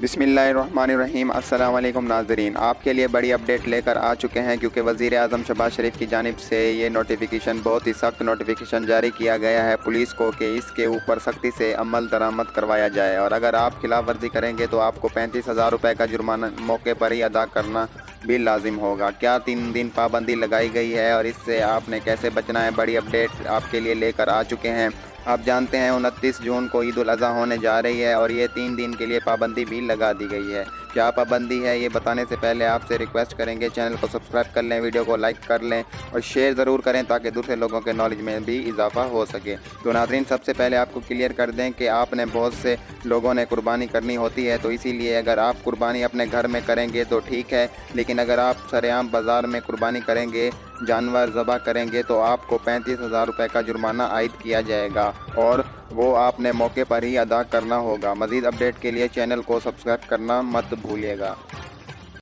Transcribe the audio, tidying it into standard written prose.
बिस्मिल्लाहिर्रहमानिर्रहीम। अस्सलाम वालेकुम नाज़रीन, आपके लिए बड़ी अपडेट लेकर आ चुके हैं क्योंकि वज़ीर आज़म शहबाज शरीफ की जानिब से ये नोटिफिकेशन, बहुत ही सख्त नोटिफिकेशन जारी किया गया है पुलिस को कि इसके ऊपर सख्ती से अमल दरामद करवाया जाए और अगर आप खिलाफ वर्जी करेंगे तो आपको 35,000 रुपये का जुर्माना मौके पर ही अदा करना भी लाजिम होगा। क्या 3 दिन पाबंदी लगाई गई है और इससे आपने कैसे बचना है, बड़ी अपडेट आपके लिए लेकर आ चुके हैं। आप जानते हैं 29 जून को ईद उल अज़हा होने जा रही है और ये 3 दिन के लिए पाबंदी भी लगा दी गई है। क्या पाबंदी है ये बताने से पहले आपसे रिक्वेस्ट करेंगे चैनल को सब्सक्राइब कर लें, वीडियो को लाइक कर लें और शेयर ज़रूर करें ताकि दूसरे लोगों के नॉलेज में भी इजाफा हो सके। तो नाज़रीन, सबसे पहले आपको क्लियर कर दें कि आपने बहुत से लोगों ने कुर्बानी करनी होती है, तो इसीलिए अगर आप कुर्बानी अपने घर में करेंगे तो ठीक है, लेकिन अगर आप सरेआम बाज़ार में कुर्बानी करेंगे, जानवर ज़बह करेंगे तो आपको 35,000 रुपये का जुर्माना आयद किया जाएगा और वो आपने मौके पर ही अदा करना होगा। मज़ीद अपडेट के लिए चैनल को सब्सक्राइब करना मत भूलिएगा।